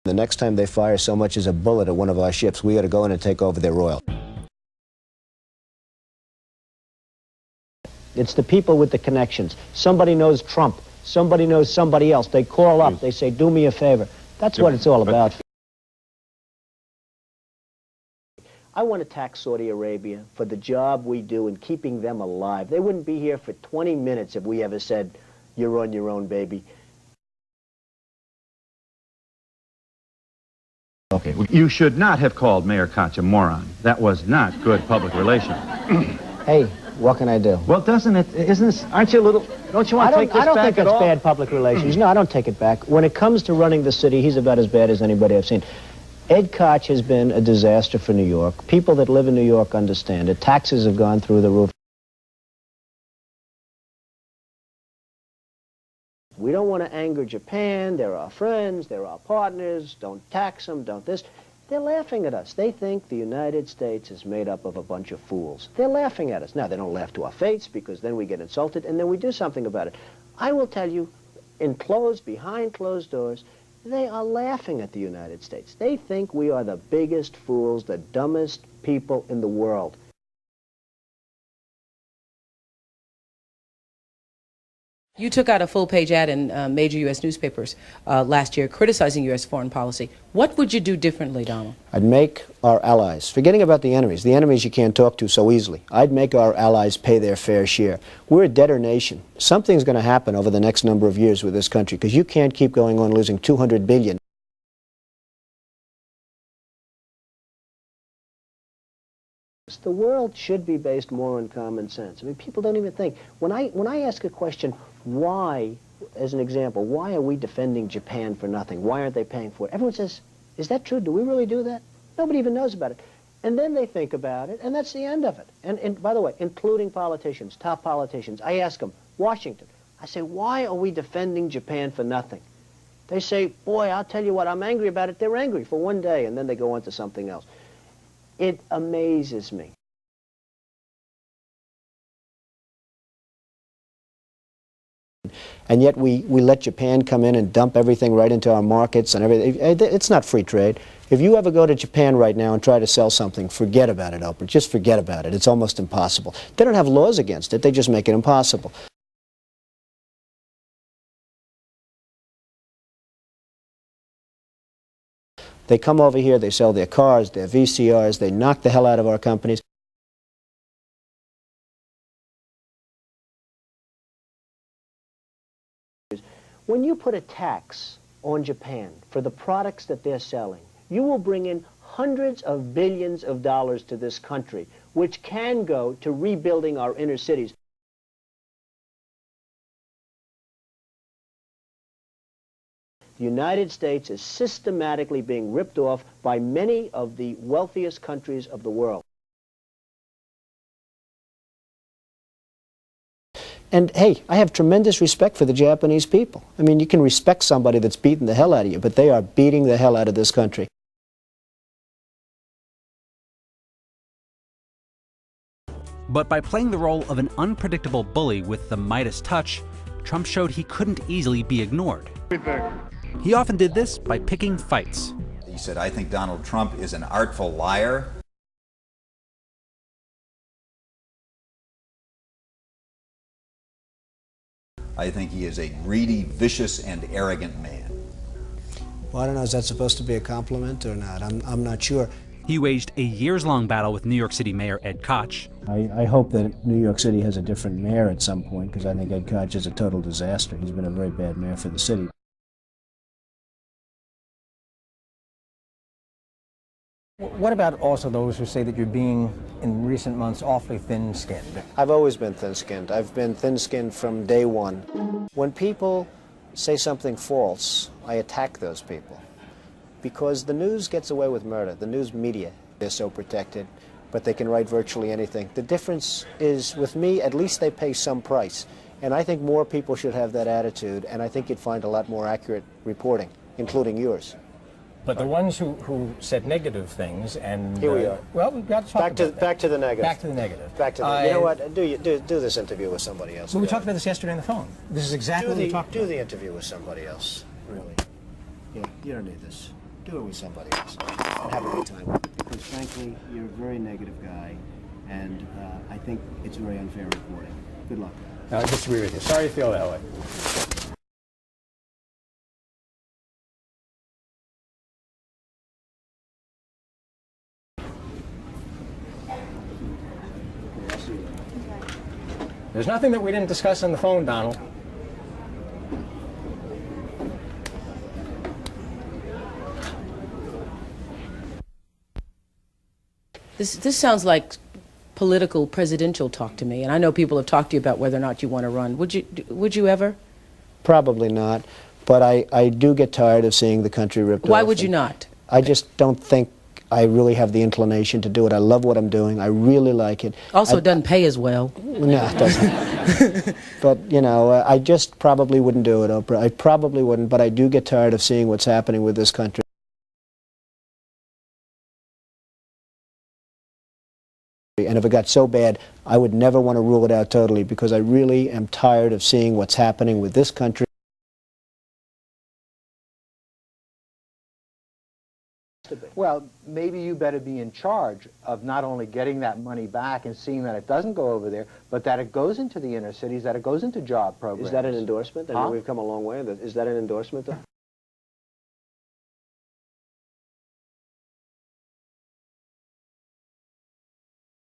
The next time they fire so much as a bullet at one of our ships, we ought to go in and take over their oil. It's the people with the connections. Somebody knows Trump. Somebody knows somebody else. They call up. They say, do me a favor. That's what it's all about. I want to tax Saudi Arabia for the job we do in keeping them alive. They wouldn't be here for 20 minutes if we ever said, you're on your own, baby. Okay, you should not have called Mayor Koch a moron. That was not good public relations. Hey, what can I do? Well, doesn't it, isn't this, aren't you a little, don't you want to take this back at all? I don't think that's bad public relations. No, I don't take it back. When it comes to running the city, he's about as bad as anybody I've seen. Ed Koch has been a disaster for New York. People that live in New York understand it. Taxes have gone through the roof. We don't want to anger Japan. They're our friends. They're our partners. Don't tax them. Don't this. They're laughing at us. They think the United States is made up of a bunch of fools. They're laughing at us. Now, they don't laugh to our face because then we get insulted and then we do something about it. I will tell you, behind closed doors, they are laughing at the United States. They think we are the biggest fools, the dumbest people in the world. You took out a full-page ad in major U.S. newspapers last year criticizing U.S. foreign policy. What would you do differently, Donald? I'd make our allies, forgetting about the enemies you can't talk to so easily, I'd make our allies pay their fair share. We're a debtor nation. Something's going to happen over the next number of years with this country, because you can't keep going on losing $200 billion. The world should be based more on common sense. I mean, people don't even think. When I ask a question, why, as an example, why are we defending Japan for nothing? Why aren't they paying for it? Everyone says, is that true? Do we really do that? Nobody even knows about it. And then they think about it, and that's the end of it. And by the way, including politicians, top politicians, I ask them, Washington, I say, why are we defending Japan for nothing? They say, boy, I'll tell you what, I'm angry about it. They're angry for one day, and then they go on to something else. It amazes me. And yet we let Japan come in and dump everything right into our markets and everything. It's not free trade. If you ever go to Japan right now and try to sell something, forget about it, Oprah. Just forget about it. It's almost impossible. They don't have laws against it. They just make it impossible. They come over here, they sell their cars, their VCRs, they knock the hell out of our companies. When you put a tax on Japan for the products that they're selling, you will bring in hundreds of billions of dollars to this country, which can go to rebuilding our inner cities. The United States is systematically being ripped off by many of the wealthiest countries of the world. And hey, I have tremendous respect for the Japanese people. I mean, you can respect somebody that's beating the hell out of you, but they are beating the hell out of this country. But by playing the role of an unpredictable bully with the Midas touch, Trump showed he couldn't easily be ignored. He often did this by picking fights. He said, I think Donald Trump is an artful liar. I think he is a greedy, vicious, and arrogant man. Well, I don't know, is that supposed to be a compliment or not? I'm not sure. He waged a years-long battle with New York City Mayor Ed Koch. I hope that New York City has a different mayor at some point, because I think Ed Koch is a total disaster. He's been a very bad mayor for the city. What about also those who say that you're being, in recent months, awfully thin-skinned? I've always been thin-skinned. I've been thin-skinned from day one. When people say something false, I attack those people. Because the news gets away with murder. The news media, they're so protected, but they can write virtually anything. The difference is, with me, at least they pay some price. And I think more people should have that attitude, and I think you'd find a lot more accurate reporting, including yours. But the ones who said negative things and... Here we are. Well, we've got to talk about that. Back to the negative. Back to the negative. Back to the... You know what? Do this interview with somebody else. Well, we talked about this yesterday on the phone. This is exactly what we talked about. Do the interview with somebody else, really. You don't need this. do it with somebody else and have a good time with it. Because frankly, you're a very negative guy, and I think it's very unfair reporting. Good luck. I disagree with you. Sorry you feel that way. There's nothing that we didn't discuss on the phone, Donald. This sounds like political presidential talk to me, and I know people have talked to you about whether or not you want to run. Would you ever? Probably not, but I do get tired of seeing the country ripped off. Why would you not? I just don't think I really have the inclination to do it. I love what I'm doing. I really like it. Also, it doesn't pay as well. No, it doesn't. But, you know, I just probably wouldn't do it, Oprah. I probably wouldn't, but I do get tired of seeing what's happening with this country. And if it got so bad, I would never want to rule it out totally, because I really am tired of seeing what's happening with this country. Well, maybe you better be in charge of not only getting that money back and seeing that it doesn't go over there, but that it goes into the inner cities, that it goes into job programs. Is that an endorsement? I mean, Huh? we've come a long way. Is that an endorsement, though?